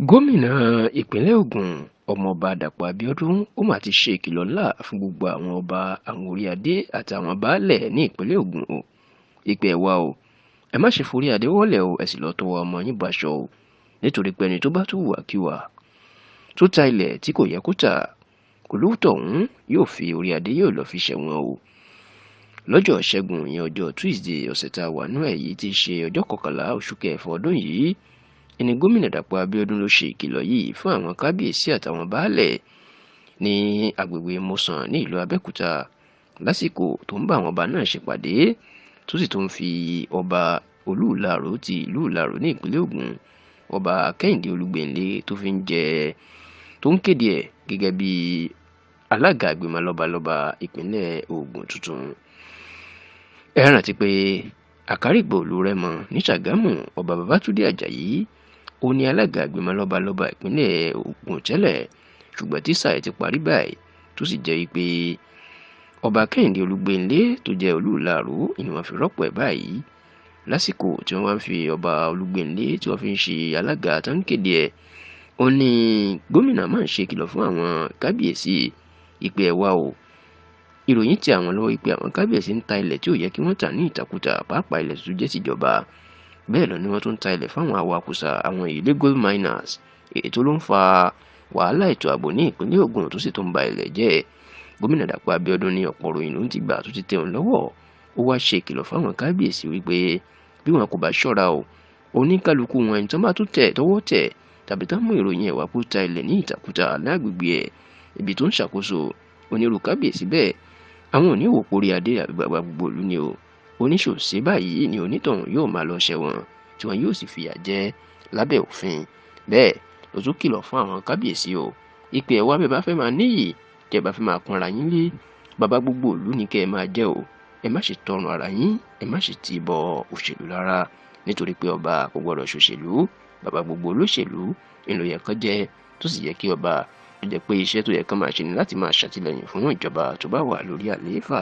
Gómìnà ìpínlẹ̀ Ògùn ọmọọba Dàpọ̀ Abíọ́dún ó mà ti ṣe ìkìlọ̀ ńlá fún gbogbo àwọn ọba, àwọn orí adé àti àwọn baálẹ̀ ní ìpínlẹ̀ Ògùn o. Ìpè ẹ̀wà o, ẹ má ṣe forí adé wọ́lẹ̀ o, ẹ sì lọ́ọ́ tọwọ́ ọmọ yín báṣọ o, nítorí pé ẹni tó bá tún hùwàkiwà tó ta ilẹ̀ tí kò yẹ kó tà, olóòótọ́ ọ̀hún yóò fi orí adé yóò lọ́ọ́ fi ṣẹ̀wọ̀n o. Lọ́jọ́ Ṣẹ́gun ìyẹn ọjọ́ Tuesday ọ̀sẹ̀ tá a wà nú ẹ̀ yìí ti ṣe ọjọ́ 11 oṣù kẹfà ọdún yìí, ẹni gómìnà Dàpọ̀ Abíọ́dún ló ṣe ìkìlọ̀ yìí fún àwọn kábíyèsí àtàwọn baálẹ̀ ní agbègbè Mọ́sàn ní ìlú Abẹ́òkúta lásìkò tó ń bá àwọn ọba náà ṣèpàdé tó sì tún fi ọba Olúùlarò ti ìlú Ìlarò ní ìpínlẹ̀ Ògùn, ọba Kẹ́hìndé Olúgbénlé tó ń kéde ẹ̀ gẹ́gẹ́ bí alága ìgbìmọ̀ lọ́balọ́ba ìpínlẹ̀ Ògùn tuntun. Ẹ rántí pé àkárìgbò ìlú Rẹ́mọ ní Ṣàgámù ọba Babátúndé Àjàyí ó ní alága ìgbìmọ̀ lọ́balọ́ba ìpínlẹ̀ Ògùn tẹ́lẹ̀, ṣùgbọ́n tí sáà ti parí báyìí tó sì jẹ́ pé ọba Kẹ́hìndé Olúgbénlé tó jẹ́ Olúùlarò ni wọ́n fi rọ́pò ẹ̀ báyìí lásìkò tí wọ́n wá ń fi ọba Olúgbénlé tí wọ́n fi ń ṣe alága tó ń kéde ẹ̀. Ó ní gómìnà máa ń ṣe ìkìlọ̀ fún àwọn kábíyèsí ìpè ẹ̀wà o, ìròyìn tí àwọn lọ́wọ́ ìpè àwọn kábíyèsí ń ta ilẹ̀ tí ò yẹ kí wọ́n tà ní ìtàkùtà, pàápàá ilẹ̀ tó jẹ́ tìjọba. Bẹ́ẹ̀ lọ ni wọ́n tún ń ta ilẹ̀ fáwọn awakùsà, àwọn illegal miners, èyí tó ló ń fa wàhálà ètò ààbò ní ìpínlẹ̀ Ògùn tó sì tún ba ilẹ̀ jẹ́. Gómìnà Dàpọ̀ Abíọ́dún ní ọ̀pọ̀ ròyìn ló ń ti gbà tó ti tẹ̀ wọ́n lọ́wọ́. Ó wá ṣe ìkìlọ̀ fáwọn kábíyèsí wípé bí wọn kò bá ṣọ́ra o, oníkálukú wọn ẹni tó bá tún tẹ̀ tọwọ́ tẹ̀ tàbí tó mú ìròyìn ẹ̀wà kó ta ilẹ̀ ní ìtàkùtà lágbègbè ẹ̀ ibi tó ń ṣàkóso onírú kábíyèsí bẹ́ẹ̀, àwọn ò ní wò pórí adé àbí bàbá gbogbo ìlú ni o. Oníṣòṣe báyìí ni onítọ̀hún yóò máa lọ ṣẹ̀wọ̀n tí wọn yóò sì fìyà jẹ lábẹ́ òfin. Bẹ́ẹ̀ ló tún kìlọ̀ fún àwọn kábíyèsí o, ìpè ẹ̀wà bẹ́ẹ̀ bá fẹ́ máa níyì, kẹ́ bá fẹ́ máa pọnra yín lé, bàbá gbogbo ìlú ni kẹ́ ẹ máa jẹ́ o. Ẹ má ṣe tọrùn ara yín, ẹ má ṣe ti bọ òṣèlú lára, nítorí pé ọba kò gbọdọ̀ ṣòṣèlú, bàbá gbogbo olóṣèlú ìlú yẹ kán jẹ́, tó sì yẹ kí ọba tó jẹ́ pé iṣẹ́ tó yẹ kán máa ṣe ni láti máa ṣàtìlẹ́yìn fún ìjọba tó bá wà lórí àlééfà.